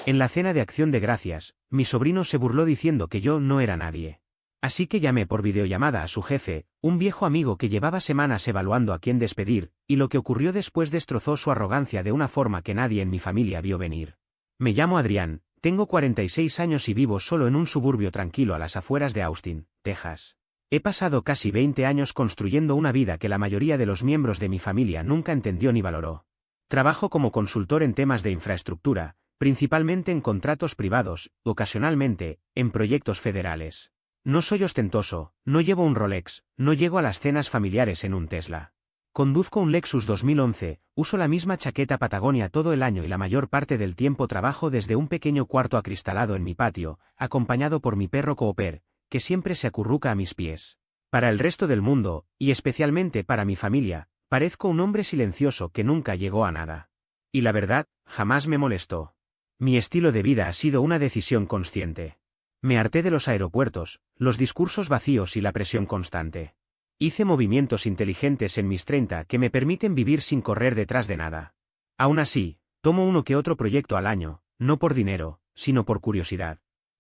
En la cena de Acción de Gracias, mi sobrino se burló diciendo que yo no era nadie. Así que llamé por videollamada a su jefe, un viejo amigo que llevaba semanas evaluando a quién despedir, y lo que ocurrió después destrozó su arrogancia de una forma que nadie en mi familia vio venir. Me llamo Adrián, tengo 46 años y vivo solo en un suburbio tranquilo a las afueras de Austin, Texas. He pasado casi 20 años construyendo una vida que la mayoría de los miembros de mi familia nunca entendió ni valoró. Trabajo como consultor en temas de infraestructura, principalmente en contratos privados, ocasionalmente, en proyectos federales. No soy ostentoso, no llevo un Rolex, no llego a las cenas familiares en un Tesla. Conduzco un Lexus 2011, uso la misma chaqueta Patagonia todo el año y la mayor parte del tiempo trabajo desde un pequeño cuarto acristalado en mi patio, acompañado por mi perro Cooper, que siempre se acurruca a mis pies. Para el resto del mundo, y especialmente para mi familia, parezco un hombre silencioso que nunca llegó a nada. Y la verdad, jamás me molestó. Mi estilo de vida ha sido una decisión consciente. Me harté de los aeropuertos, los discursos vacíos y la presión constante. Hice movimientos inteligentes en mis 30 que me permiten vivir sin correr detrás de nada. Aún así, tomo uno que otro proyecto al año, no por dinero, sino por curiosidad.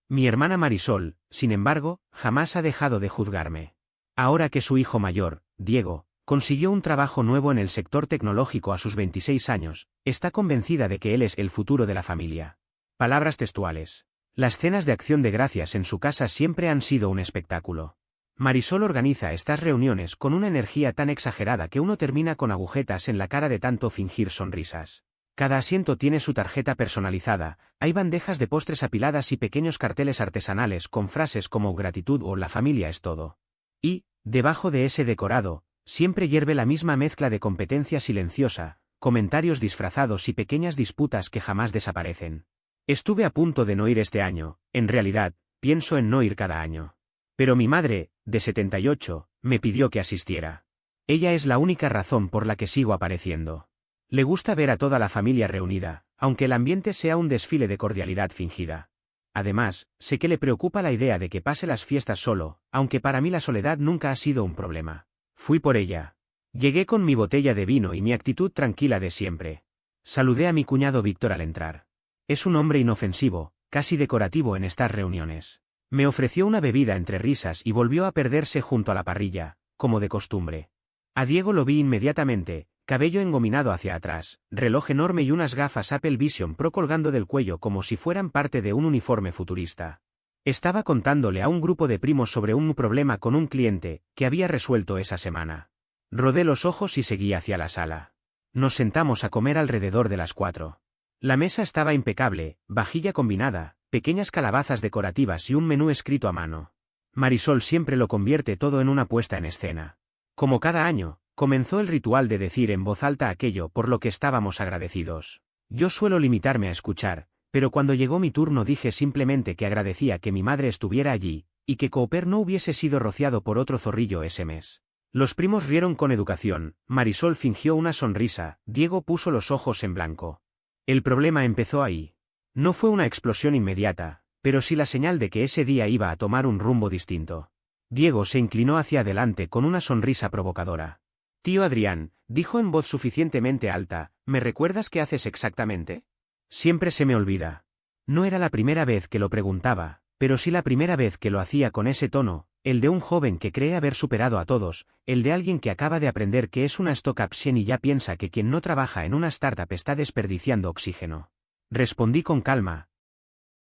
Mi hermana Marisol, sin embargo, jamás ha dejado de juzgarme. Ahora que su hijo mayor, Diego, consiguió un trabajo nuevo en el sector tecnológico a sus 26 años, está convencida de que él es el futuro de la familia. Palabras textuales. Las cenas de Acción de Gracias en su casa siempre han sido un espectáculo. Marisol organiza estas reuniones con una energía tan exagerada que uno termina con agujetas en la cara de tanto fingir sonrisas. Cada asiento tiene su tarjeta personalizada, hay bandejas de postres apiladas y pequeños carteles artesanales con frases como gratitud o la familia es todo. Y, debajo de ese decorado, siempre hierve la misma mezcla de competencia silenciosa, comentarios disfrazados y pequeñas disputas que jamás desaparecen. Estuve a punto de no ir este año, en realidad, pienso en no ir cada año. Pero mi madre, de 78, me pidió que asistiera. Ella es la única razón por la que sigo apareciendo. Le gusta ver a toda la familia reunida, aunque el ambiente sea un desfile de cordialidad fingida. Además, sé que le preocupa la idea de que pase las fiestas solo, aunque para mí la soledad nunca ha sido un problema. Fui por ella. Llegué con mi botella de vino y mi actitud tranquila de siempre. Saludé a mi cuñado Víctor al entrar. Es un hombre inofensivo, casi decorativo en estas reuniones. Me ofreció una bebida entre risas y volvió a perderse junto a la parrilla, como de costumbre. A Diego lo vi inmediatamente, cabello engominado hacia atrás, reloj enorme y unas gafas Apple Vision Pro colgando del cuello como si fueran parte de un uniforme futurista. Estaba contándole a un grupo de primos sobre un problema con un cliente que había resuelto esa semana. Rodé los ojos y seguí hacia la sala. Nos sentamos a comer alrededor de las 4. La mesa estaba impecable, vajilla combinada, pequeñas calabazas decorativas y un menú escrito a mano. Marisol siempre lo convierte todo en una puesta en escena. Como cada año, comenzó el ritual de decir en voz alta aquello por lo que estábamos agradecidos. Yo suelo limitarme a escuchar, pero cuando llegó mi turno dije simplemente que agradecía que mi madre estuviera allí, y que Cooper no hubiese sido rociado por otro zorrillo ese mes. Los primos rieron con educación, Marisol fingió una sonrisa, Diego puso los ojos en blanco. El problema empezó ahí. No fue una explosión inmediata, pero sí la señal de que ese día iba a tomar un rumbo distinto. Diego se inclinó hacia adelante con una sonrisa provocadora. Tío Adrián, dijo en voz suficientemente alta, ¿me recuerdas qué haces exactamente? Siempre se me olvida. No era la primera vez que lo preguntaba, pero sí la primera vez que lo hacía con ese tono, el de un joven que cree haber superado a todos, el de alguien que acaba de aprender que es una stock option y ya piensa que quien no trabaja en una startup está desperdiciando oxígeno. Respondí con calma.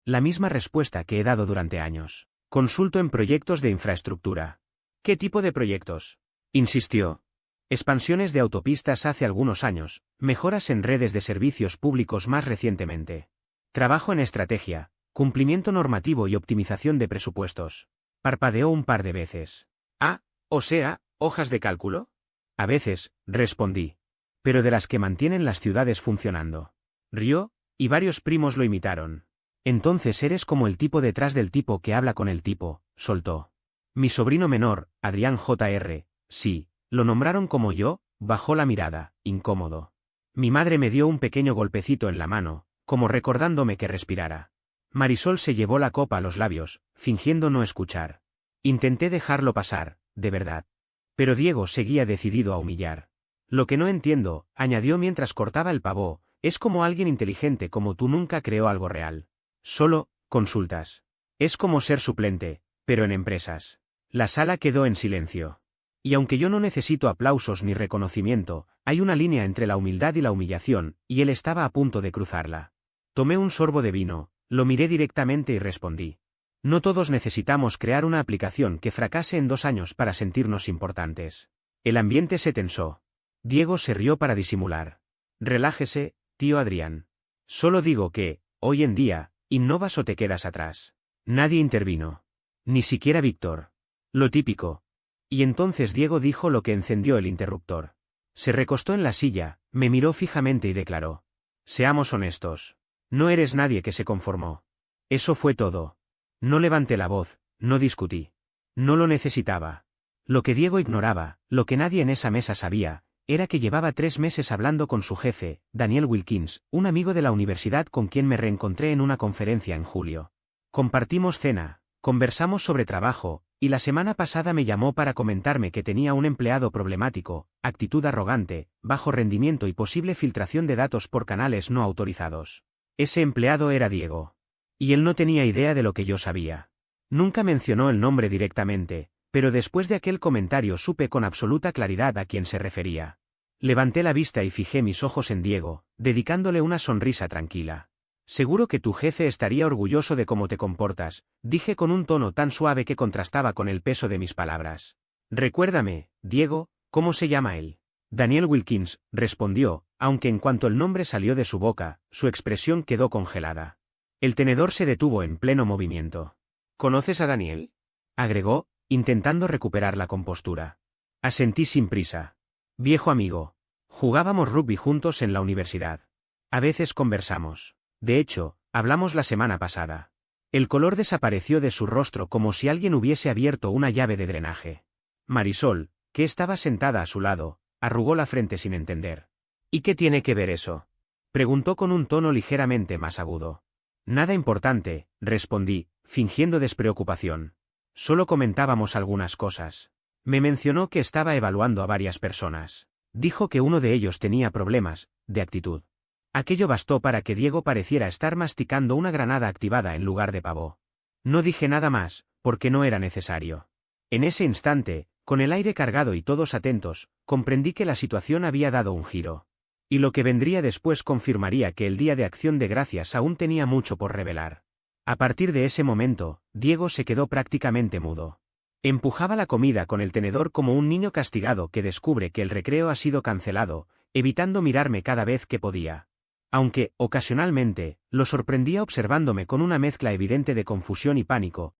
La misma respuesta que he dado durante años. Consulto en proyectos de infraestructura. ¿Qué tipo de proyectos? Insistió. Expansiones de autopistas hace algunos años, mejoras en redes de servicios públicos más recientemente. Trabajo en estrategia, cumplimiento normativo y optimización de presupuestos. Parpadeó un par de veces. Ah, o sea, ¿hojas de cálculo? A veces, respondí. Pero de las que mantienen las ciudades funcionando. Rió, y varios primos lo imitaron. Entonces eres como el tipo detrás del tipo que habla con el tipo, soltó. Mi sobrino menor, Adrián Jr., sí, lo nombraron como yo, bajó la mirada, incómodo. Mi madre me dio un pequeño golpecito en la mano, como recordándome que respirara. Marisol se llevó la copa a los labios, fingiendo no escuchar. Intenté dejarlo pasar, de verdad. Pero Diego seguía decidido a humillar. Lo que no entiendo, añadió mientras cortaba el pavó, Es como alguien inteligente como tú nunca creó algo real. Solo, consultas. Es como ser suplente, pero en empresas. La sala quedó en silencio. Y aunque yo no necesito aplausos ni reconocimiento, hay una línea entre la humildad y la humillación, y él estaba a punto de cruzarla. Tomé un sorbo de vino, lo miré directamente y respondí. No todos necesitamos crear una aplicación que fracase en 2 años para sentirnos importantes. El ambiente se tensó. Diego se rió para disimular. Relájese, tío Adrián. Solo digo que, hoy en día, innovas o te quedas atrás. Nadie intervino. Ni siquiera Víctor. Lo típico. Y entonces Diego dijo lo que encendió el interruptor. Se recostó en la silla, me miró fijamente y declaró. Seamos honestos. No eres nadie que se conformó. Eso fue todo. No levanté la voz, no discutí. No lo necesitaba. Lo que Diego ignoraba, lo que nadie en esa mesa sabía, era que llevaba 3 meses hablando con su jefe, Daniel Wilkins, un amigo de la universidad con quien me reencontré en una conferencia en julio. Compartimos cena, conversamos sobre trabajo, y la semana pasada me llamó para comentarme que tenía un empleado problemático, actitud arrogante, bajo rendimiento y posible filtración de datos por canales no autorizados. Ese empleado era Diego. Y él no tenía idea de lo que yo sabía. Nunca mencionó el nombre directamente, pero después de aquel comentario supe con absoluta claridad a quién se refería. Levanté la vista y fijé mis ojos en Diego, dedicándole una sonrisa tranquila. Seguro que tu jefe estaría orgulloso de cómo te comportas, dije con un tono tan suave que contrastaba con el peso de mis palabras. Recuérdame, Diego, ¿cómo se llama él? Daniel Wilkins, respondió, aunque en cuanto el nombre salió de su boca, su expresión quedó congelada. El tenedor se detuvo en pleno movimiento. ¿Conoces a Daniel?, agregó, intentando recuperar la compostura. Asentí sin prisa. Viejo amigo. Jugábamos rugby juntos en la universidad. A veces conversamos. De hecho, hablamos la semana pasada. El color desapareció de su rostro como si alguien hubiese abierto una llave de drenaje. Marisol, que estaba sentada a su lado, arrugó la frente sin entender. ¿Y qué tiene que ver eso?, preguntó con un tono ligeramente más agudo. Nada importante, respondí, fingiendo despreocupación. Solo comentábamos algunas cosas. Me mencionó que estaba evaluando a varias personas. Dijo que uno de ellos tenía problemas de actitud. Aquello bastó para que Diego pareciera estar masticando una granada activada en lugar de pavo. No dije nada más, porque no era necesario. En ese instante, con el aire cargado y todos atentos, comprendí que la situación había dado un giro. Y lo que vendría después confirmaría que el Día de Acción de Gracias aún tenía mucho por revelar. A partir de ese momento, Diego se quedó prácticamente mudo. Empujaba la comida con el tenedor como un niño castigado que descubre que el recreo ha sido cancelado, evitando mirarme cada vez que podía. Aunque, ocasionalmente, lo sorprendía observándome con una mezcla evidente de confusión y pánico,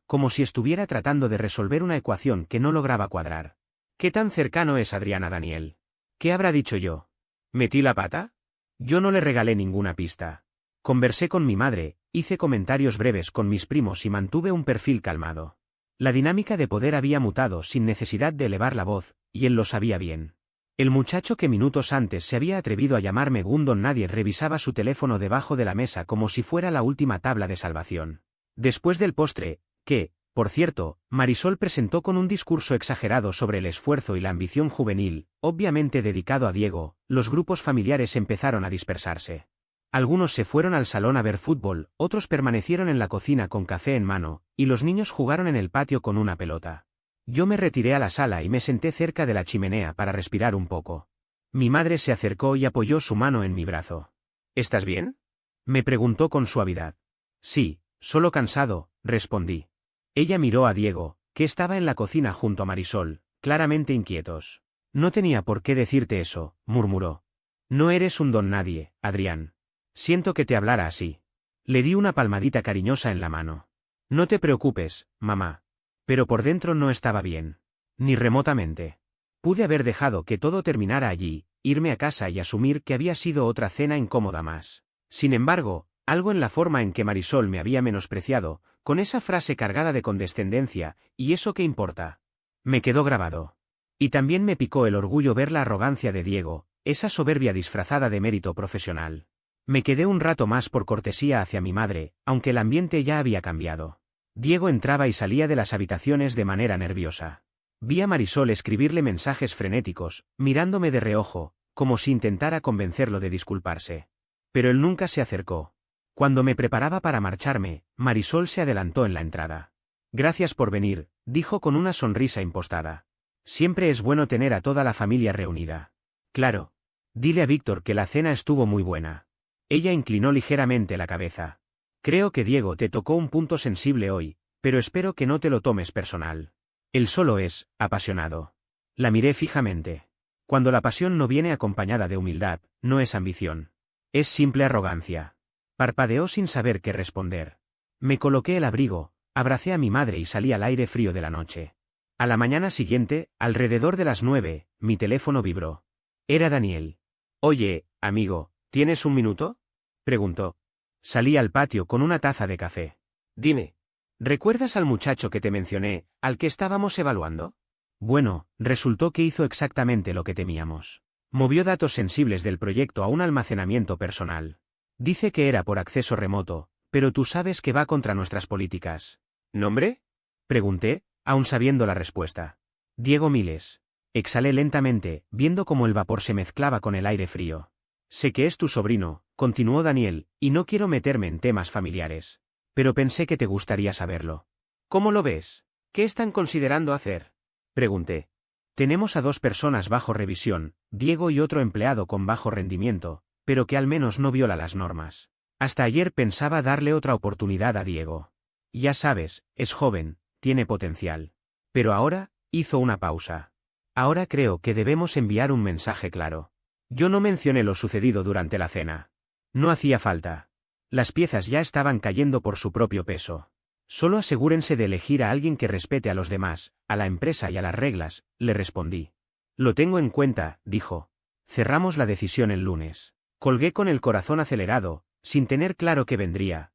como si estuviera tratando de resolver una ecuación que no lograba cuadrar. ¿Qué tan cercano es Adrián a Daniel? ¿Qué habrá dicho yo? ¿Metí la pata? Yo no le regalé ninguna pista. Conversé con mi madre, hice comentarios breves con mis primos y mantuve un perfil calmado. La dinámica de poder había mutado sin necesidad de elevar la voz, y él lo sabía bien. El muchacho que minutos antes se había atrevido a llamarme Gundon nadie revisaba su teléfono debajo de la mesa como si fuera la última tabla de salvación. Después del postre, que, por cierto, Marisol presentó con un discurso exagerado sobre el esfuerzo y la ambición juvenil, obviamente dedicado a Diego, los grupos familiares empezaron a dispersarse. Algunos se fueron al salón a ver fútbol, otros permanecieron en la cocina con café en mano, y los niños jugaron en el patio con una pelota. Yo me retiré a la sala y me senté cerca de la chimenea para respirar un poco. Mi madre se acercó y apoyó su mano en mi brazo. ¿Estás bien?, me preguntó con suavidad. Sí, solo cansado, respondí. Ella miró a Diego, que estaba en la cocina junto a Marisol, claramente inquietos. No tenía por qué decirte eso, murmuró. No eres un don nadie, Adrián. Siento que te hablara así. Le di una palmadita cariñosa en la mano. No te preocupes, mamá. Pero por dentro no estaba bien. Ni remotamente. Pude haber dejado que todo terminara allí, irme a casa y asumir que había sido otra cena incómoda más. Sin embargo, algo en la forma en que Marisol me había menospreciado, con esa frase cargada de condescendencia, ¿y eso qué importa?, me quedó grabado. Y también me picó el orgullo ver la arrogancia de Diego, esa soberbia disfrazada de mérito profesional. Me quedé un rato más por cortesía hacia mi madre, aunque el ambiente ya había cambiado. Diego entraba y salía de las habitaciones de manera nerviosa. Vi a Marisol escribirle mensajes frenéticos, mirándome de reojo, como si intentara convencerlo de disculparse. Pero él nunca se acercó. Cuando me preparaba para marcharme, Marisol se adelantó en la entrada. Gracias por venir, dijo con una sonrisa impostada. Siempre es bueno tener a toda la familia reunida. Claro. Dile a Víctor que la cena estuvo muy buena. Ella inclinó ligeramente la cabeza. Creo que Diego te tocó un punto sensible hoy, pero espero que no te lo tomes personal. Él solo es apasionado. La miré fijamente. Cuando la pasión no viene acompañada de humildad, no es ambición. Es simple arrogancia. Parpadeó sin saber qué responder. Me coloqué el abrigo, abracé a mi madre y salí al aire frío de la noche. A la mañana siguiente, alrededor de las 9, mi teléfono vibró. Era Daniel. Oye, amigo, ¿tienes un minuto? Preguntó. Salí al patio con una taza de café. Dime. ¿Recuerdas al muchacho que te mencioné, al que estábamos evaluando? Bueno, resultó que hizo exactamente lo que temíamos. Movió datos sensibles del proyecto a un almacenamiento personal. Dice que era por acceso remoto, pero tú sabes que va contra nuestras políticas. ¿Nombre? Pregunté, aún sabiendo la respuesta. Diego Miles. Exhalé lentamente, viendo cómo el vapor se mezclaba con el aire frío. Sé que es tu sobrino, continuó Daniel, y no quiero meterme en temas familiares. Pero pensé que te gustaría saberlo. ¿Cómo lo ves? ¿Qué están considerando hacer? Pregunté. Tenemos a 2 personas bajo revisión, Diego y otro empleado con bajo rendimiento, pero que al menos no viola las normas. Hasta ayer pensaba darle otra oportunidad a Diego. Ya sabes, es joven, tiene potencial. Pero ahora, hizo una pausa. Ahora creo que debemos enviar un mensaje claro. Yo no mencioné lo sucedido durante la cena. No hacía falta. Las piezas ya estaban cayendo por su propio peso. Solo asegúrense de elegir a alguien que respete a los demás, a la empresa y a las reglas, le respondí. Lo tengo en cuenta, dijo. Cerramos la decisión el lunes. Colgué con el corazón acelerado, sin tener claro qué vendría.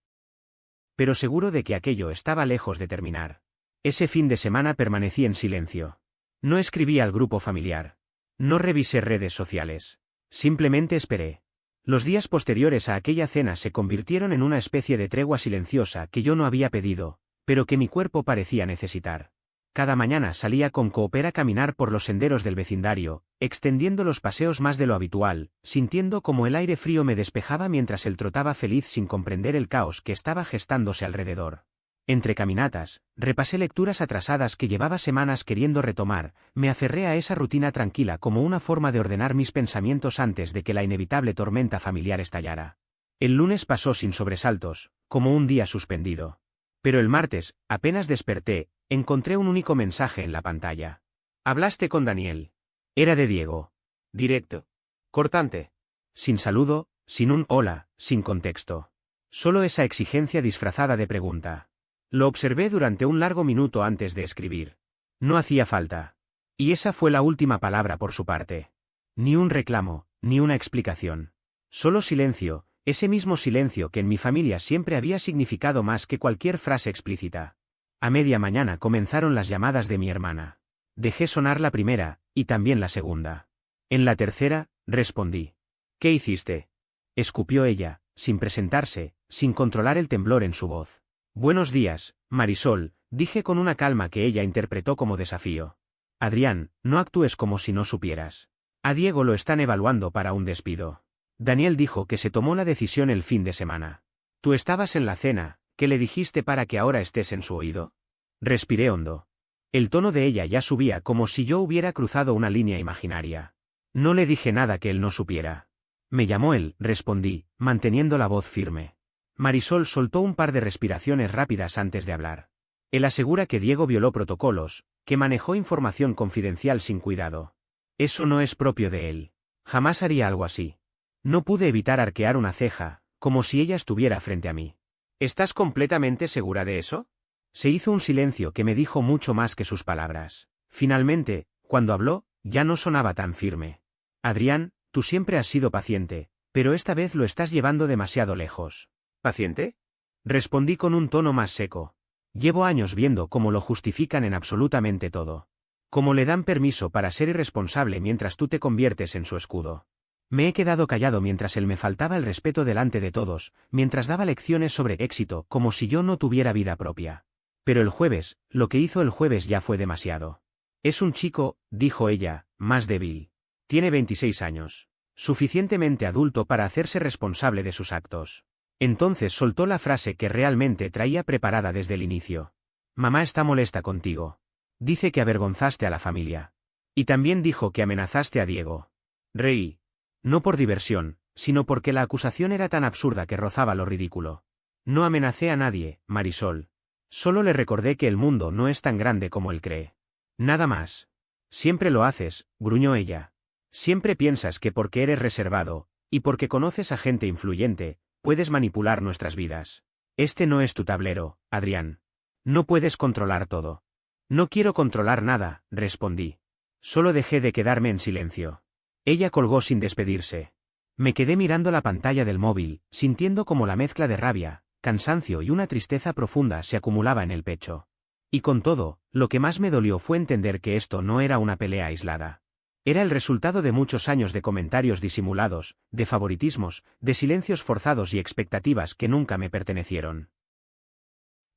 Pero seguro de que aquello estaba lejos de terminar. Ese fin de semana permanecí en silencio. No escribí al grupo familiar. No revisé redes sociales. Simplemente esperé. Los días posteriores a aquella cena se convirtieron en una especie de tregua silenciosa que yo no había pedido, pero que mi cuerpo parecía necesitar. Cada mañana salía con Cooper a caminar por los senderos del vecindario, extendiendo los paseos más de lo habitual, sintiendo como el aire frío me despejaba mientras él trotaba feliz sin comprender el caos que estaba gestándose alrededor. Entre caminatas, repasé lecturas atrasadas que llevaba semanas queriendo retomar, me aferré a esa rutina tranquila como una forma de ordenar mis pensamientos antes de que la inevitable tormenta familiar estallara. El lunes pasó sin sobresaltos, como un día suspendido. Pero el martes, apenas desperté, encontré un único mensaje en la pantalla. ¿Hablaste con Daniel? Era de Diego. Directo. Cortante. Sin saludo, sin un hola, sin contexto. Solo esa exigencia disfrazada de pregunta. Lo observé durante un largo minuto antes de escribir. No hacía falta. Y esa fue la última palabra por su parte. Ni un reclamo, ni una explicación. Solo silencio, ese mismo silencio que en mi familia siempre había significado más que cualquier frase explícita. A media mañana comenzaron las llamadas de mi hermana. Dejé sonar la primera, y también la segunda. En la tercera, respondí. ¿Qué hiciste? Escupió ella, sin presentarse, sin controlar el temblor en su voz. Buenos días, Marisol, dije con una calma que ella interpretó como desafío. Adrián, no actúes como si no supieras. A Diego lo están evaluando para un despido. Daniel dijo que se tomó la decisión el fin de semana. Tú estabas en la cena, ¿qué le dijiste para que ahora estés en su oído? Respiré hondo. El tono de ella ya subía como si yo hubiera cruzado una línea imaginaria. No le dije nada que él no supiera. Me llamó él, respondí, manteniendo la voz firme. Marisol soltó un par de respiraciones rápidas antes de hablar. Él asegura que Diego violó protocolos, que manejó información confidencial sin cuidado. Eso no es propio de él. Jamás haría algo así. No pude evitar arquear una ceja, como si ella estuviera frente a mí. ¿Estás completamente segura de eso? Se hizo un silencio que me dijo mucho más que sus palabras. Finalmente, cuando habló, ya no sonaba tan firme. Adrián, tú siempre has sido paciente, pero esta vez lo estás llevando demasiado lejos. ¿Paciente? Respondí con un tono más seco. Llevo años viendo cómo lo justifican en absolutamente todo. Cómo le dan permiso para ser irresponsable mientras tú te conviertes en su escudo. Me he quedado callado mientras él me faltaba el respeto delante de todos, mientras daba lecciones sobre éxito como si yo no tuviera vida propia. Pero el jueves, lo que hizo el jueves ya fue demasiado. Es un chico, dijo ella, más débil. Tiene 26 años. suficientemente adulto para hacerse responsable de sus actos. Entonces soltó la frase que realmente traía preparada desde el inicio. Mamá está molesta contigo. Dice que avergonzaste a la familia. Y también dijo que amenazaste a Diego. Reí. No por diversión, sino porque la acusación era tan absurda que rozaba lo ridículo. No amenacé a nadie, Marisol. Solo le recordé que el mundo no es tan grande como él cree. Nada más. Siempre lo haces, gruñó ella. Siempre piensas que porque eres reservado, y porque conoces a gente influyente, puedes manipular nuestras vidas. Este no es tu tablero, Adrián. No puedes controlar todo. No quiero controlar nada, respondí. Solo dejé de quedarme en silencio. Ella colgó sin despedirse. Me quedé mirando la pantalla del móvil, sintiendo como la mezcla de rabia, cansancio y una tristeza profunda se acumulaba en el pecho. Y con todo, lo que más me dolió fue entender que esto no era una pelea aislada. Era el resultado de muchos años de comentarios disimulados, de favoritismos, de silencios forzados y expectativas que nunca me pertenecieron.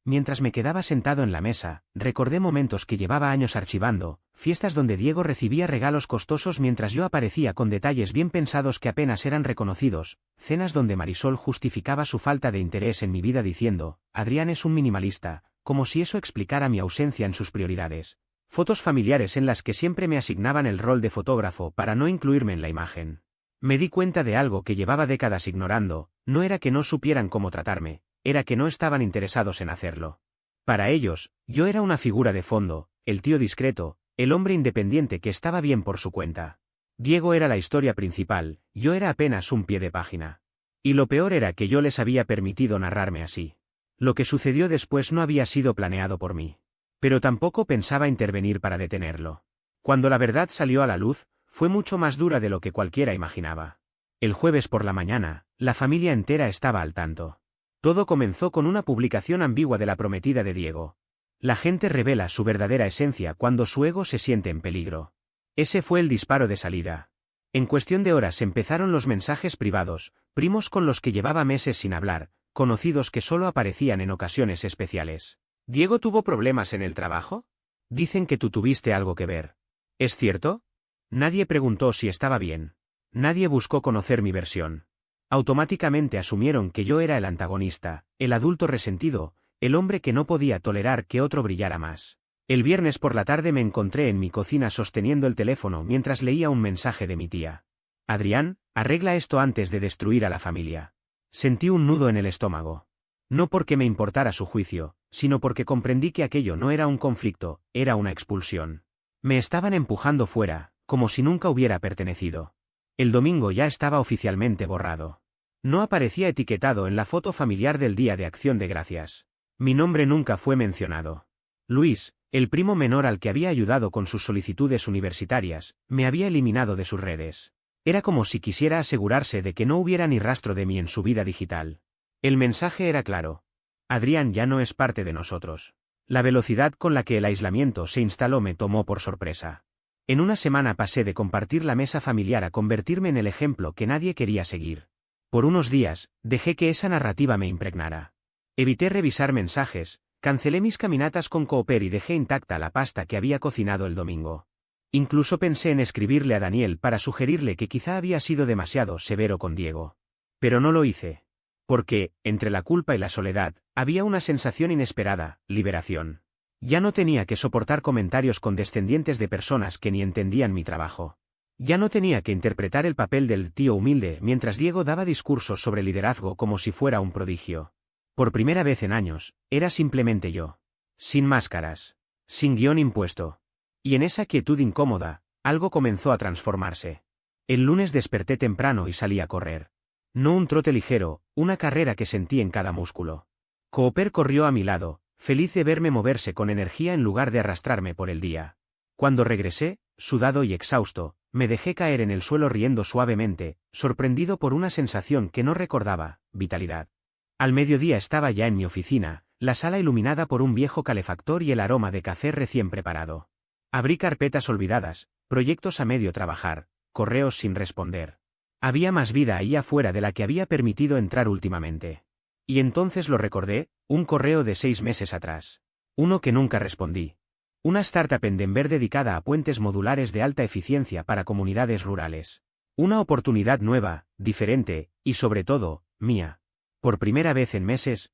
Mientras me quedaba sentado en la mesa, recordé momentos que llevaba años archivando, fiestas donde Diego recibía regalos costosos mientras yo aparecía con detalles bien pensados que apenas eran reconocidos, cenas donde Marisol justificaba su falta de interés en mi vida diciendo, Adrián es un minimalista, como si eso explicara mi ausencia en sus prioridades. Fotos familiares en las que siempre me asignaban el rol de fotógrafo para no incluirme en la imagen. Me di cuenta de algo que llevaba décadas ignorando, no era que no supieran cómo tratarme, era que no estaban interesados en hacerlo. Para ellos, yo era una figura de fondo, el tío discreto, el hombre independiente que estaba bien por su cuenta. Diego era la historia principal, yo era apenas un pie de página. Y lo peor era que yo les había permitido narrarme así. Lo que sucedió después no había sido planeado por mí. Pero tampoco pensaba intervenir para detenerlo. Cuando la verdad salió a la luz, fue mucho más dura de lo que cualquiera imaginaba. El jueves por la mañana, la familia entera estaba al tanto. Todo comenzó con una publicación ambigua de la prometida de Diego. La gente revela su verdadera esencia cuando su ego se siente en peligro. Ese fue el disparo de salida. En cuestión de horas empezaron los mensajes privados, primos con los que llevaba meses sin hablar, conocidos que solo aparecían en ocasiones especiales. ¿Diego tuvo problemas en el trabajo? Dicen que tú tuviste algo que ver. ¿Es cierto? Nadie preguntó si estaba bien. Nadie buscó conocer mi versión. Automáticamente asumieron que yo era el antagonista, el adulto resentido, el hombre que no podía tolerar que otro brillara más. El viernes por la tarde me encontré en mi cocina sosteniendo el teléfono mientras leía un mensaje de mi tía. Adrián, arregla esto antes de destruir a la familia. Sentí un nudo en el estómago. No porque me importara su juicio, sino porque comprendí que aquello no era un conflicto, era una expulsión. Me estaban empujando fuera, como si nunca hubiera pertenecido. El domingo ya estaba oficialmente borrado. No aparecía etiquetado en la foto familiar del Día de Acción de Gracias. Mi nombre nunca fue mencionado. Luis, el primo menor al que había ayudado con sus solicitudes universitarias, me había eliminado de sus redes. Era como si quisiera asegurarse de que no hubiera ni rastro de mí en su vida digital. El mensaje era claro. Adrián ya no es parte de nosotros. La velocidad con la que el aislamiento se instaló me tomó por sorpresa. En una semana pasé de compartir la mesa familiar a convertirme en el ejemplo que nadie quería seguir. Por unos días, dejé que esa narrativa me impregnara. Evité revisar mensajes, cancelé mis caminatas con Cooper y dejé intacta la pasta que había cocinado el domingo. Incluso pensé en escribirle a Daniel para sugerirle que quizá había sido demasiado severo con Diego. Pero no lo hice. Porque, entre la culpa y la soledad, había una sensación inesperada, liberación. Ya no tenía que soportar comentarios condescendientes de personas que ni entendían mi trabajo. Ya no tenía que interpretar el papel del tío humilde mientras Diego daba discursos sobre liderazgo como si fuera un prodigio. Por primera vez en años, era simplemente yo. Sin máscaras. Sin guión impuesto. Y en esa quietud incómoda, algo comenzó a transformarse. El lunes desperté temprano y salí a correr. No un trote ligero, una carrera que sentí en cada músculo. Cooper corrió a mi lado, feliz de verme moverse con energía en lugar de arrastrarme por el día. Cuando regresé, sudado y exhausto, me dejé caer en el suelo riendo suavemente, sorprendido por una sensación que no recordaba, vitalidad. Al mediodía estaba ya en mi oficina, la sala iluminada por un viejo calefactor y el aroma de café recién preparado. Abrí carpetas olvidadas, proyectos a medio trabajar, correos sin responder. Había más vida ahí afuera de la que había permitido entrar últimamente. Y entonces lo recordé, un correo de 6 meses atrás. Uno que nunca respondí. Una startup en Denver dedicada a puentes modulares de alta eficiencia para comunidades rurales. Una oportunidad nueva, diferente, y sobre todo, mía. Por primera vez en meses,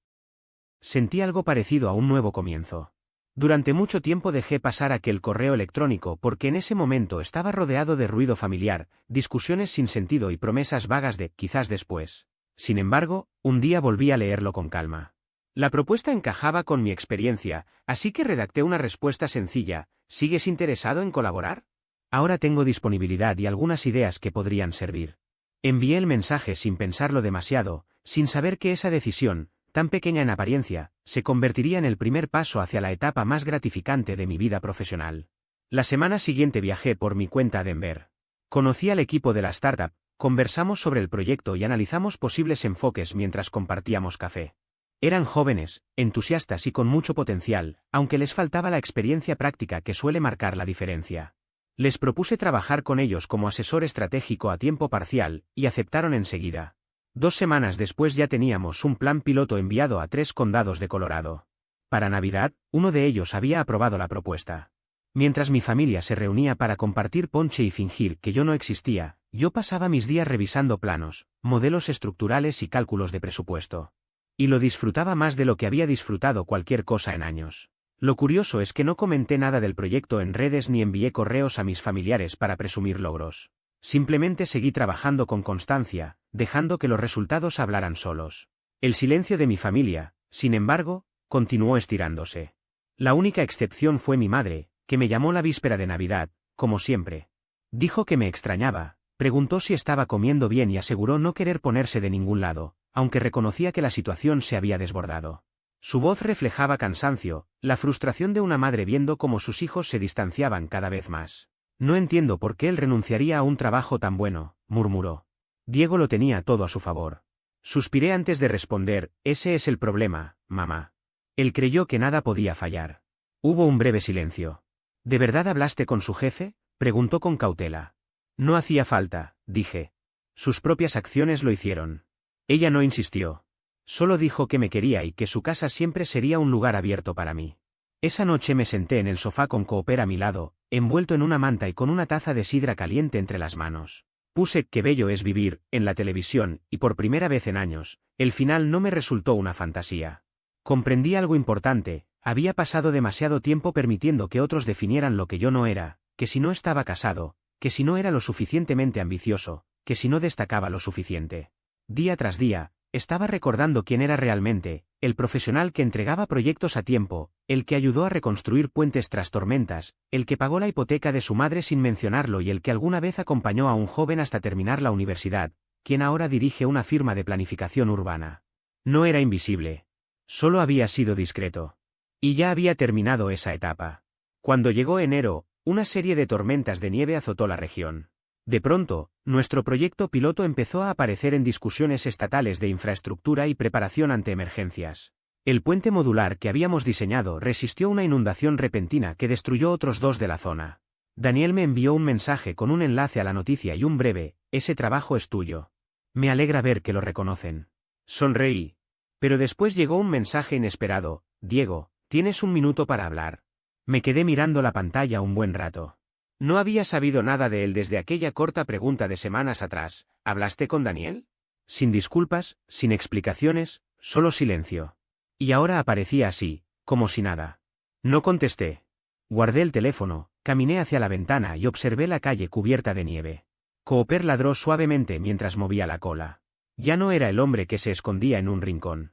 sentí algo parecido a un nuevo comienzo. Durante mucho tiempo dejé pasar aquel correo electrónico porque en ese momento estaba rodeado de ruido familiar, discusiones sin sentido y promesas vagas de quizás después. Sin embargo, un día volví a leerlo con calma. La propuesta encajaba con mi experiencia, así que redacté una respuesta sencilla: ¿sigues interesado en colaborar? Ahora tengo disponibilidad y algunas ideas que podrían servir. Envié el mensaje sin pensarlo demasiado, sin saber que esa decisión, tan pequeña en apariencia, se convertiría en el primer paso hacia la etapa más gratificante de mi vida profesional. La semana siguiente viajé por mi cuenta a Denver. Conocí al equipo de la startup, conversamos sobre el proyecto y analizamos posibles enfoques mientras compartíamos café. Eran jóvenes, entusiastas y con mucho potencial, aunque les faltaba la experiencia práctica que suele marcar la diferencia. Les propuse trabajar con ellos como asesor estratégico a tiempo parcial, y aceptaron enseguida. 2 semanas después ya teníamos un plan piloto enviado a 3 condados de Colorado. Para Navidad, uno de ellos había aprobado la propuesta. Mientras mi familia se reunía para compartir ponche y fingir que yo no existía, yo pasaba mis días revisando planos, modelos estructurales y cálculos de presupuesto. Y lo disfrutaba más de lo que había disfrutado cualquier cosa en años. Lo curioso es que no comenté nada del proyecto en redes ni envié correos a mis familiares para presumir logros. Simplemente seguí trabajando con constancia, dejando que los resultados hablaran solos. El silencio de mi familia, sin embargo, continuó estirándose. La única excepción fue mi madre, que me llamó la víspera de Navidad, como siempre. Dijo que me extrañaba, preguntó si estaba comiendo bien y aseguró no querer ponerse de ningún lado, aunque reconocía que la situación se había desbordado. Su voz reflejaba cansancio, la frustración de una madre viendo cómo sus hijos se distanciaban cada vez más. No entiendo por qué él renunciaría a un trabajo tan bueno, murmuró. Diego lo tenía todo a su favor. Suspiré antes de responder: ese es el problema, mamá. Él creyó que nada podía fallar. Hubo un breve silencio. ¿De verdad hablaste con su jefe?, preguntó con cautela. No hacía falta, dije. Sus propias acciones lo hicieron. Ella no insistió. Solo dijo que me quería y que su casa siempre sería un lugar abierto para mí. Esa noche me senté en el sofá con Cooper a mi lado, envuelto en una manta y con una taza de sidra caliente entre las manos. Puse Qué bello es vivir en la televisión, y por primera vez en años, el final no me resultó una fantasía. Comprendí algo importante: había pasado demasiado tiempo permitiendo que otros definieran lo que yo no era, que si no estaba casado, que si no era lo suficientemente ambicioso, que si no destacaba lo suficiente. Día tras día, estaba recordando quién era realmente: el profesional que entregaba proyectos a tiempo, el que ayudó a reconstruir puentes tras tormentas, el que pagó la hipoteca de su madre sin mencionarlo y el que alguna vez acompañó a un joven hasta terminar la universidad, quien ahora dirige una firma de planificación urbana. No era invisible. Solo había sido discreto. Y ya había terminado esa etapa. Cuando llegó enero, una serie de tormentas de nieve azotó la región. De pronto, nuestro proyecto piloto empezó a aparecer en discusiones estatales de infraestructura y preparación ante emergencias. El puente modular que habíamos diseñado resistió una inundación repentina que destruyó otros 2 de la zona. Daniel me envió un mensaje con un enlace a la noticia y un breve: ese trabajo es tuyo. Me alegra ver que lo reconocen. Sonreí. Pero después llegó un mensaje inesperado: Diego, ¿tienes un minuto para hablar? Me quedé mirando la pantalla un buen rato. No había sabido nada de él desde aquella corta pregunta de semanas atrás: ¿hablaste con Daniel? Sin disculpas, sin explicaciones, solo silencio. Y ahora aparecía así, como si nada. No contesté. Guardé el teléfono, caminé hacia la ventana y observé la calle cubierta de nieve. Cooper ladró suavemente mientras movía la cola. Ya no era el hombre que se escondía en un rincón.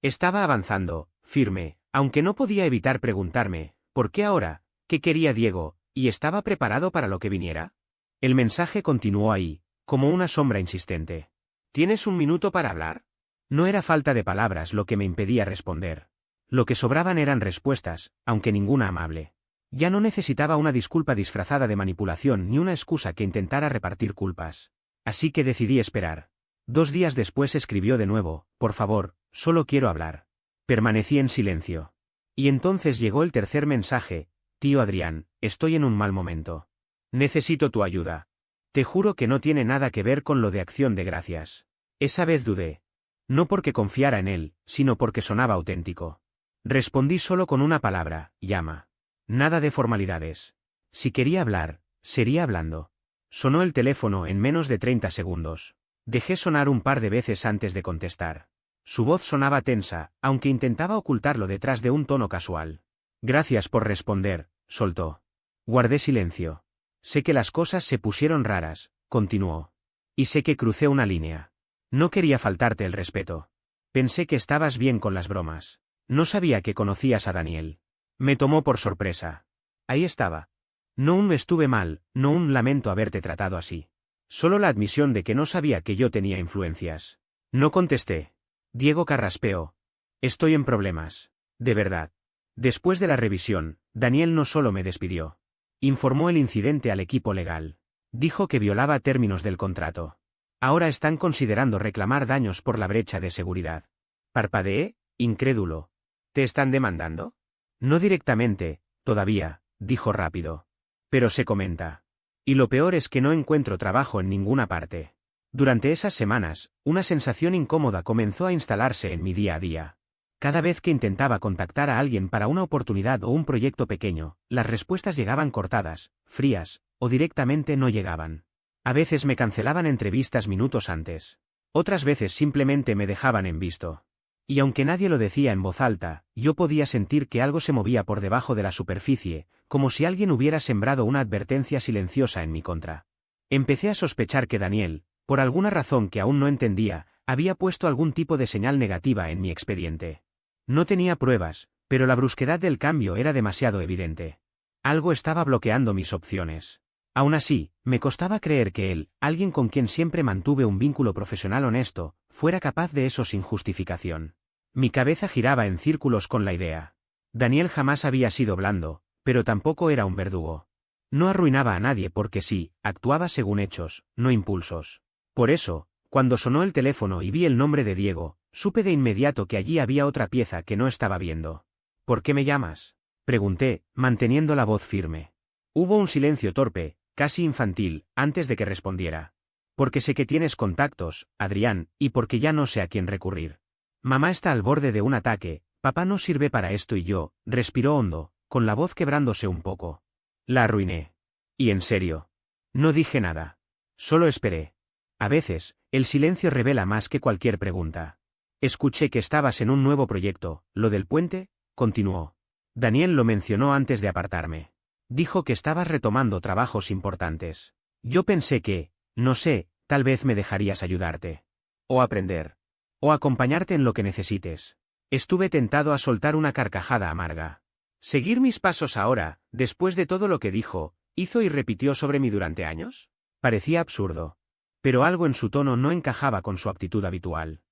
Estaba avanzando, firme, aunque no podía evitar preguntarme: ¿por qué ahora? ¿Qué quería Diego? ¿Y estaba preparado para lo que viniera? El mensaje continuó ahí, como una sombra insistente. ¿Tienes un minuto para hablar? No era falta de palabras lo que me impedía responder. Lo que sobraban eran respuestas, aunque ninguna amable. Ya no necesitaba una disculpa disfrazada de manipulación ni una excusa que intentara repartir culpas. Así que decidí esperar. 2 días después escribió de nuevo: por favor, solo quiero hablar. Permanecí en silencio. Y entonces llegó el tercer mensaje: tío Adrián, estoy en un mal momento. Necesito tu ayuda. Te juro que no tiene nada que ver con lo de Acción de Gracias. Esa vez dudé. No porque confiara en él, sino porque sonaba auténtico. Respondí solo con una palabra: llama. Nada de formalidades. Si quería hablar, sería hablando. Sonó el teléfono en menos de 30 segundos. Dejé sonar un par de veces antes de contestar. Su voz sonaba tensa, aunque intentaba ocultarlo detrás de un tono casual. Gracias por responder, soltó. Guardé silencio. Sé que las cosas se pusieron raras, continuó. Y sé que crucé una línea. No quería faltarte el respeto. Pensé que estabas bien con las bromas. No sabía que conocías a Daniel. Me tomó por sorpresa. Ahí estaba. No un estuve mal, no un lamento haberte tratado así. Solo la admisión de que no sabía que yo tenía influencias. No contesté. Diego carraspeó. Estoy en problemas. De verdad. Después de la revisión, Daniel no solo me despidió. Informó el incidente al equipo legal. Dijo que violaba términos del contrato. Ahora están considerando reclamar daños por la brecha de seguridad. Parpadeé, incrédulo. ¿Te están demandando? No directamente, todavía, dijo rápido. Pero se comenta. Y lo peor es que no encuentro trabajo en ninguna parte. Durante esas semanas, una sensación incómoda comenzó a instalarse en mi día a día. Cada vez que intentaba contactar a alguien para una oportunidad o un proyecto pequeño, las respuestas llegaban cortadas, frías, o directamente no llegaban. A veces me cancelaban entrevistas minutos antes. Otras veces simplemente me dejaban en visto. Y aunque nadie lo decía en voz alta, yo podía sentir que algo se movía por debajo de la superficie, como si alguien hubiera sembrado una advertencia silenciosa en mi contra. Empecé a sospechar que Daniel, por alguna razón que aún no entendía, había puesto algún tipo de señal negativa en mi expediente. No tenía pruebas, pero la brusquedad del cambio era demasiado evidente. Algo estaba bloqueando mis opciones. Aún así, me costaba creer que él, alguien con quien siempre mantuve un vínculo profesional honesto, fuera capaz de eso sin justificación. Mi cabeza giraba en círculos con la idea. Daniel jamás había sido blando, pero tampoco era un verdugo. No arruinaba a nadie porque sí, actuaba según hechos, no impulsos. Por eso, cuando sonó el teléfono y vi el nombre de Diego, supe de inmediato que allí había otra pieza que no estaba viendo. ¿Por qué me llamas?, pregunté, manteniendo la voz firme. Hubo un silencio torpe, casi infantil, antes de que respondiera. Porque sé que tienes contactos, Adrián, y porque ya no sé a quién recurrir. Mamá está al borde de un ataque, papá no sirve para esto y yo, respiró hondo, con la voz quebrándose un poco. La arruiné. Y en serio. No dije nada. Solo esperé. A veces, el silencio revela más que cualquier pregunta. Escuché que estabas en un nuevo proyecto, lo del puente, continuó. Daniel lo mencionó antes de apartarme. Dijo que estabas retomando trabajos importantes. Yo pensé que, no sé, tal vez me dejarías ayudarte. O aprender. O acompañarte en lo que necesites. Estuve tentado a soltar una carcajada amarga. ¿Seguir mis pasos ahora, después de todo lo que dijo, hizo y repitió sobre mí durante años? Parecía absurdo. Pero algo en su tono no encajaba con su actitud habitual.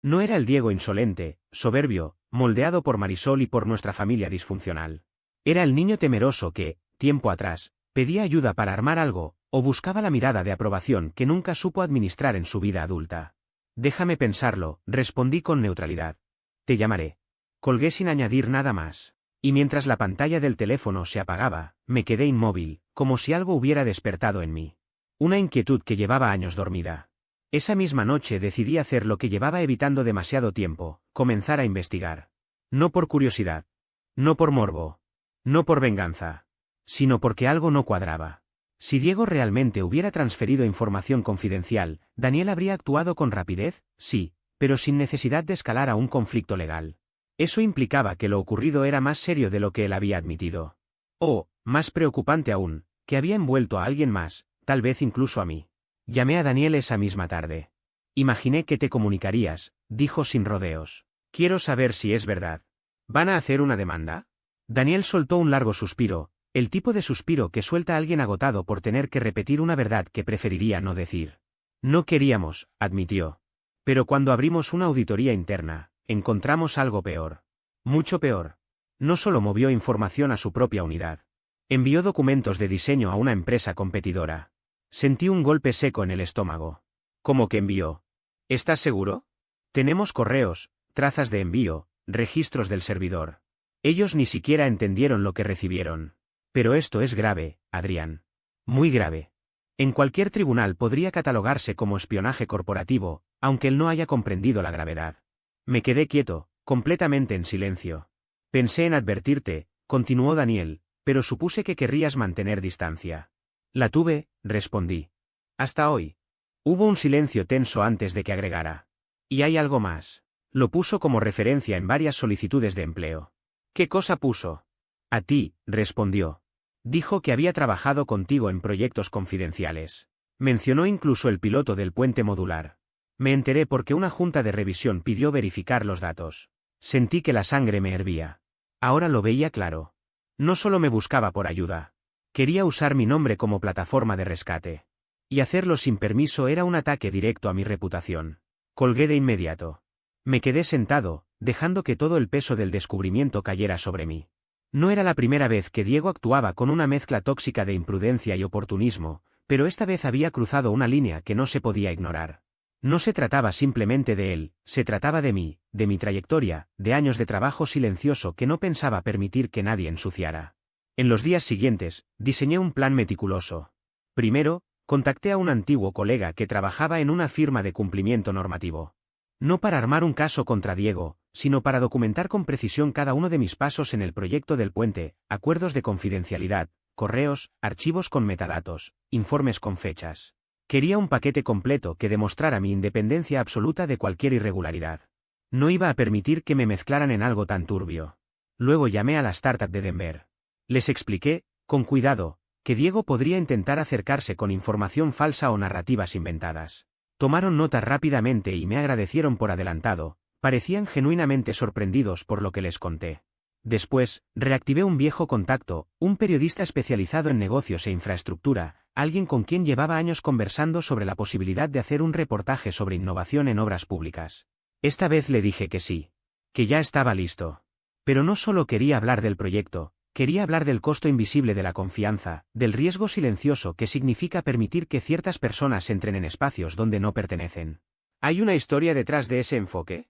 No era el Diego insolente, soberbio, moldeado por Marisol y por nuestra familia disfuncional. Era el niño temeroso que, tiempo atrás, pedía ayuda para armar algo, o buscaba la mirada de aprobación que nunca supo administrar en su vida adulta. Déjame pensarlo, respondí con neutralidad. Te llamaré. Colgué sin añadir nada más. Y mientras la pantalla del teléfono se apagaba, me quedé inmóvil, como si algo hubiera despertado en mí. Una inquietud que llevaba años dormida. Esa misma noche decidí hacer lo que llevaba evitando demasiado tiempo, comenzar a investigar. No por curiosidad. No por morbo. No por venganza. Sino porque algo no cuadraba. Si Diego realmente hubiera transferido información confidencial, Daniel habría actuado con rapidez, sí, pero sin necesidad de escalar a un conflicto legal. Eso implicaba que lo ocurrido era más serio de lo que él había admitido. O, más preocupante aún, que había envuelto a alguien más, tal vez incluso a mí. Llamé a Daniel esa misma tarde. Imaginé que te comunicarías, dijo sin rodeos. Quiero saber si es verdad. ¿Van a hacer una demanda? Daniel soltó un largo suspiro, el tipo de suspiro que suelta alguien agotado por tener que repetir una verdad que preferiría no decir. No queríamos, admitió. Pero cuando abrimos una auditoría interna, encontramos algo peor. Mucho peor. No solo movió información a su propia unidad. Envió documentos de diseño a una empresa competidora. Sentí un golpe seco en el estómago. ¿Cómo que envió? ¿Estás seguro? Tenemos correos, trazas de envío, registros del servidor. Ellos ni siquiera entendieron lo que recibieron. Pero esto es grave, Adrián. Muy grave. En cualquier tribunal podría catalogarse como espionaje corporativo, aunque él no haya comprendido la gravedad. Me quedé quieto, completamente en silencio. Pensé en advertirte, continuó Daniel, pero supuse que querrías mantener distancia. La tuve, respondí. Hasta hoy. Hubo un silencio tenso antes de que agregara. Y hay algo más. Lo puso como referencia en varias solicitudes de empleo. ¿Qué cosa puso? A ti, respondió. Dijo que había trabajado contigo en proyectos confidenciales. Mencionó incluso el piloto del puente modular. Me enteré porque una junta de revisión pidió verificar los datos. Sentí que la sangre me hervía. Ahora lo veía claro. No solo me buscaba por ayuda. Quería usar mi nombre como plataforma de rescate. Y hacerlo sin permiso era un ataque directo a mi reputación. Colgué de inmediato. Me quedé sentado, dejando que todo el peso del descubrimiento cayera sobre mí. No era la primera vez que Diego actuaba con una mezcla tóxica de imprudencia y oportunismo, pero esta vez había cruzado una línea que no se podía ignorar. No se trataba simplemente de él, se trataba de mí, de mi trayectoria, de años de trabajo silencioso que no pensaba permitir que nadie ensuciara. En los días siguientes, diseñé un plan meticuloso. Primero, contacté a un antiguo colega que trabajaba en una firma de cumplimiento normativo. No para armar un caso contra Diego, sino para documentar con precisión cada uno de mis pasos en el proyecto del puente, acuerdos de confidencialidad, correos, archivos con metadatos, informes con fechas. Quería un paquete completo que demostrara mi independencia absoluta de cualquier irregularidad. No iba a permitir que me mezclaran en algo tan turbio. Luego llamé a la startup de Denver. Les expliqué, con cuidado, que Diego podría intentar acercarse con información falsa o narrativas inventadas. Tomaron nota rápidamente y me agradecieron por adelantado, parecían genuinamente sorprendidos por lo que les conté. Después, reactivé un viejo contacto, un periodista especializado en negocios e infraestructura, alguien con quien llevaba años conversando sobre la posibilidad de hacer un reportaje sobre innovación en obras públicas. Esta vez le dije que sí. Que ya estaba listo. Pero no solo quería hablar del proyecto, quería hablar del costo invisible de la confianza, del riesgo silencioso que significa permitir que ciertas personas entren en espacios donde no pertenecen. ¿Hay una historia detrás de ese enfoque?,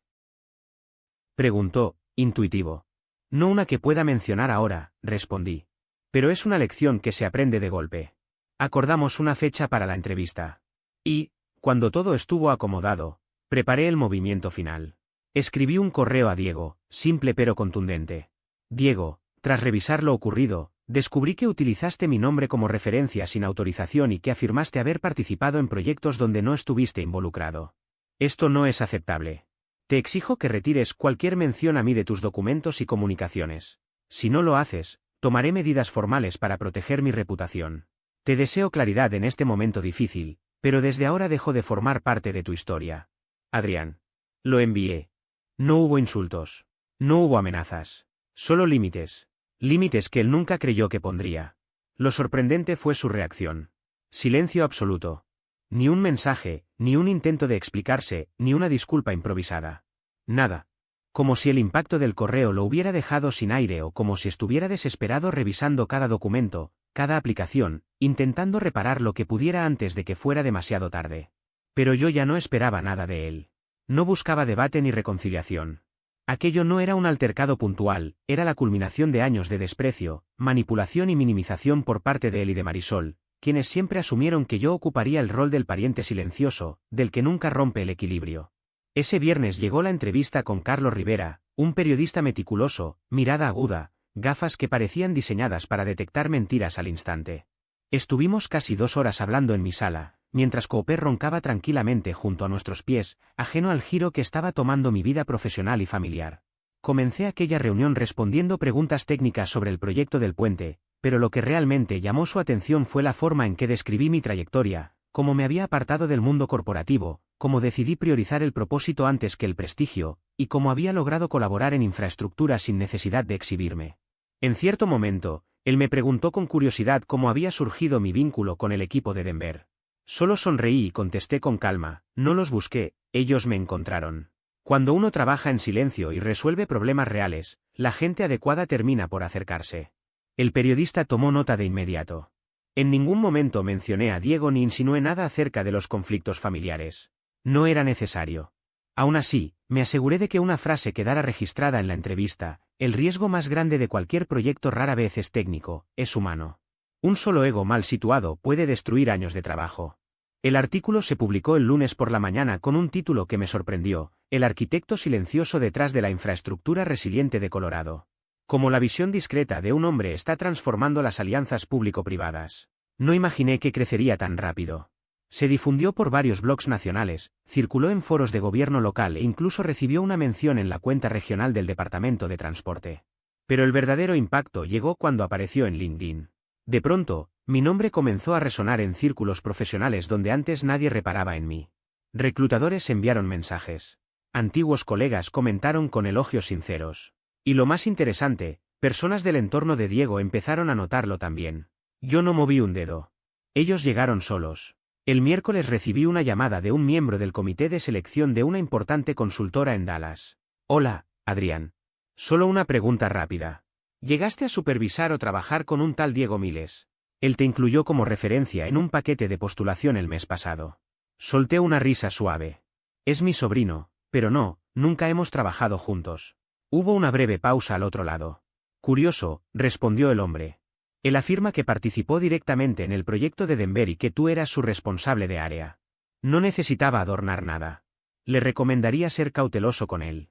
preguntó, intuitivo. No una que pueda mencionar ahora, respondí. Pero es una lección que se aprende de golpe. Acordamos una fecha para la entrevista. Y, cuando todo estuvo acomodado, preparé el movimiento final. Escribí un correo a Diego, simple pero contundente. Diego, tras revisar lo ocurrido, descubrí que utilizaste mi nombre como referencia sin autorización y que afirmaste haber participado en proyectos donde no estuviste involucrado. Esto no es aceptable. Te exijo que retires cualquier mención a mí de tus documentos y comunicaciones. Si no lo haces, tomaré medidas formales para proteger mi reputación. Te deseo claridad en este momento difícil, pero desde ahora dejo de formar parte de tu historia. Adrián. Lo envié. No hubo insultos. No hubo amenazas. Solo límites. Límites que él nunca creyó que pondría. Lo sorprendente fue su reacción. Silencio absoluto. Ni un mensaje, ni un intento de explicarse, ni una disculpa improvisada. Nada. Como si el impacto del correo lo hubiera dejado sin aire o como si estuviera desesperado revisando cada documento, cada aplicación, intentando reparar lo que pudiera antes de que fuera demasiado tarde. Pero yo ya no esperaba nada de él. No buscaba debate ni reconciliación. Aquello no era un altercado puntual, era la culminación de años de desprecio, manipulación y minimización por parte de él y de Marisol, quienes siempre asumieron que yo ocuparía el rol del pariente silencioso, del que nunca rompe el equilibrio. Ese viernes llegó la entrevista con Carlos Rivera, un periodista meticuloso, mirada aguda, gafas que parecían diseñadas para detectar mentiras al instante. Estuvimos casi 2 horas hablando en mi sala, mientras Cooper roncaba tranquilamente junto a nuestros pies, ajeno al giro que estaba tomando mi vida profesional y familiar. Comencé aquella reunión respondiendo preguntas técnicas sobre el proyecto del puente, pero lo que realmente llamó su atención fue la forma en que describí mi trayectoria, cómo me había apartado del mundo corporativo, cómo decidí priorizar el propósito antes que el prestigio, y cómo había logrado colaborar en infraestructura sin necesidad de exhibirme. En cierto momento, él me preguntó con curiosidad cómo había surgido mi vínculo con el equipo de Denver. Solo sonreí y contesté con calma, no los busqué, ellos me encontraron. Cuando uno trabaja en silencio y resuelve problemas reales, la gente adecuada termina por acercarse. El periodista tomó nota de inmediato. En ningún momento mencioné a Diego ni insinué nada acerca de los conflictos familiares. No era necesario. Aún así, me aseguré de que una frase quedara registrada en la entrevista: el riesgo más grande de cualquier proyecto rara vez es técnico, es humano. Un solo ego mal situado puede destruir años de trabajo. El artículo se publicó el lunes por la mañana con un título que me sorprendió: El arquitecto silencioso detrás de la infraestructura resiliente de Colorado. Cómo la visión discreta de un hombre está transformando las alianzas público-privadas. No imaginé que crecería tan rápido. Se difundió por varios blogs nacionales, circuló en foros de gobierno local e incluso recibió una mención en la cuenta regional del Departamento de Transporte. Pero el verdadero impacto llegó cuando apareció en LinkedIn. De pronto, mi nombre comenzó a resonar en círculos profesionales donde antes nadie reparaba en mí. Reclutadores enviaron mensajes. Antiguos colegas comentaron con elogios sinceros. Y lo más interesante, personas del entorno de Diego empezaron a notarlo también. Yo no moví un dedo. Ellos llegaron solos. El miércoles recibí una llamada de un miembro del comité de selección de una importante consultora en Dallas. Hola, Adrián. Solo una pregunta rápida. ¿Llegaste a supervisar o trabajar con un tal Diego Miles? Él te incluyó como referencia en un paquete de postulación el mes pasado. Solté una risa suave. Es mi sobrino, pero no, nunca hemos trabajado juntos. Hubo una breve pausa al otro lado. Curioso, respondió el hombre. Él afirma que participó directamente en el proyecto de Denver y que tú eras su responsable de área. No necesitaba adornar nada. Le recomendaría ser cauteloso con él.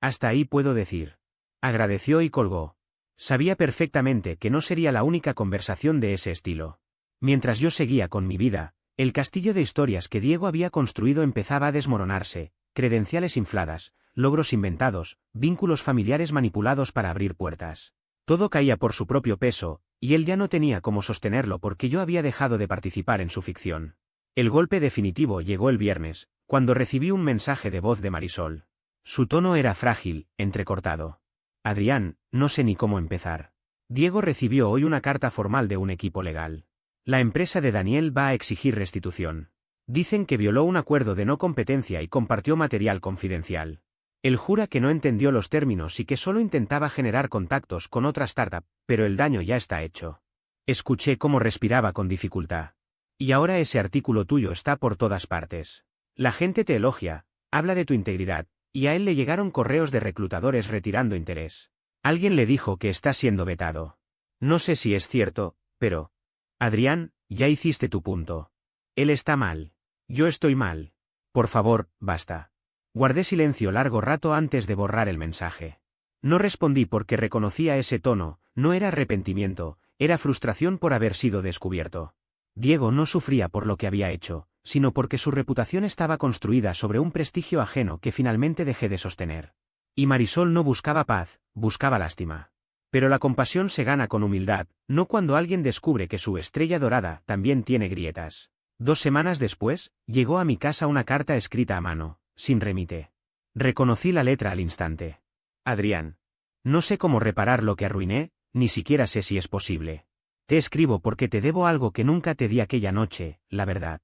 Hasta ahí puedo decir. Agradeció y colgó. Sabía perfectamente que no sería la única conversación de ese estilo. Mientras yo seguía con mi vida, el castillo de historias que Diego había construido empezaba a desmoronarse, credenciales infladas, logros inventados, vínculos familiares manipulados para abrir puertas. Todo caía por su propio peso, y él ya no tenía cómo sostenerlo porque yo había dejado de participar en su ficción. El golpe definitivo llegó el viernes, cuando recibí un mensaje de voz de Marisol. Su tono era frágil, entrecortado. Adrián, no sé ni cómo empezar. Diego recibió hoy una carta formal de un equipo legal. La empresa de Daniel va a exigir restitución. Dicen que violó un acuerdo de no competencia y compartió material confidencial. Él jura que no entendió los términos y que solo intentaba generar contactos con otra startup, pero el daño ya está hecho. Escuché cómo respiraba con dificultad. Y ahora ese artículo tuyo está por todas partes. La gente te elogia, habla de tu integridad, y a él le llegaron correos de reclutadores retirando interés. Alguien le dijo que está siendo vetado. No sé si es cierto, pero... Adrián, ya hiciste tu punto. Él está mal. Yo estoy mal. Por favor, basta. Guardé silencio largo rato antes de borrar el mensaje. No respondí porque reconocía ese tono, no era arrepentimiento, era frustración por haber sido descubierto. Diego no sufría por lo que había hecho, sino porque su reputación estaba construida sobre un prestigio ajeno que finalmente dejé de sostener. Y Marisol no buscaba paz, buscaba lástima. Pero la compasión se gana con humildad, no cuando alguien descubre que su estrella dorada también tiene grietas. 2 semanas después, llegó a mi casa una carta escrita a mano, sin remite. Reconocí la letra al instante. Adrián. No sé cómo reparar lo que arruiné, ni siquiera sé si es posible. Te escribo porque te debo algo que nunca te di aquella noche, la verdad.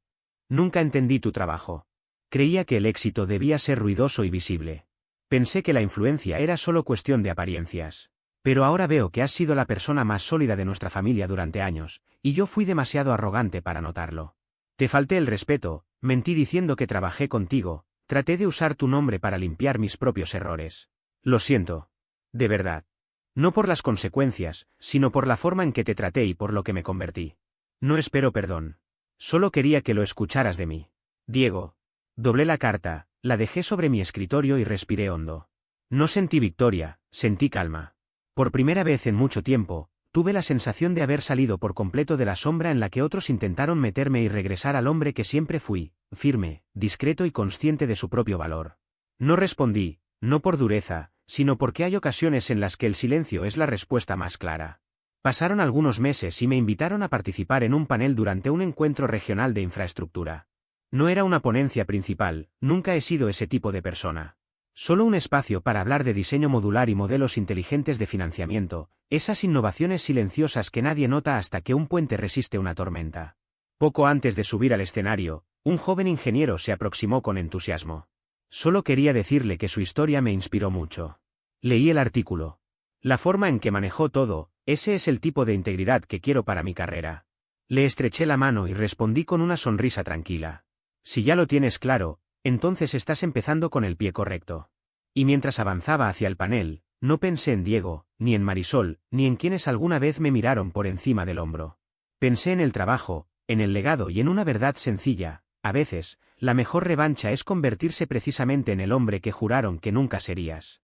Nunca entendí tu trabajo. Creía que el éxito debía ser ruidoso y visible. Pensé que la influencia era solo cuestión de apariencias. Pero ahora veo que has sido la persona más sólida de nuestra familia durante años, y yo fui demasiado arrogante para notarlo. Te falté el respeto, mentí diciendo que trabajé contigo, traté de usar tu nombre para limpiar mis propios errores. Lo siento. De verdad. No por las consecuencias, sino por la forma en que te traté y por lo que me convertí. No espero perdón. Solo quería que lo escucharas de mí. Diego. Doblé la carta, la dejé sobre mi escritorio y respiré hondo. No sentí victoria, sentí calma. Por primera vez en mucho tiempo, tuve la sensación de haber salido por completo de la sombra en la que otros intentaron meterme y regresar al hombre que siempre fui, firme, discreto y consciente de su propio valor. No respondí, no por dureza, sino porque hay ocasiones en las que el silencio es la respuesta más clara. Pasaron algunos meses y me invitaron a participar en un panel durante un encuentro regional de infraestructura. No era una ponencia principal, nunca he sido ese tipo de persona. Solo un espacio para hablar de diseño modular y modelos inteligentes de financiamiento, esas innovaciones silenciosas que nadie nota hasta que un puente resiste una tormenta. Poco antes de subir al escenario, un joven ingeniero se aproximó con entusiasmo. Solo quería decirle que su historia me inspiró mucho. Leí el artículo. La forma en que manejó todo, ese es el tipo de integridad que quiero para mi carrera. Le estreché la mano y respondí con una sonrisa tranquila. Si ya lo tienes claro, entonces estás empezando con el pie correcto. Y mientras avanzaba hacia el panel, no pensé en Diego, ni en Marisol, ni en quienes alguna vez me miraron por encima del hombro. Pensé en el trabajo, en el legado y en una verdad sencilla: a veces, la mejor revancha es convertirse precisamente en el hombre que juraron que nunca serías.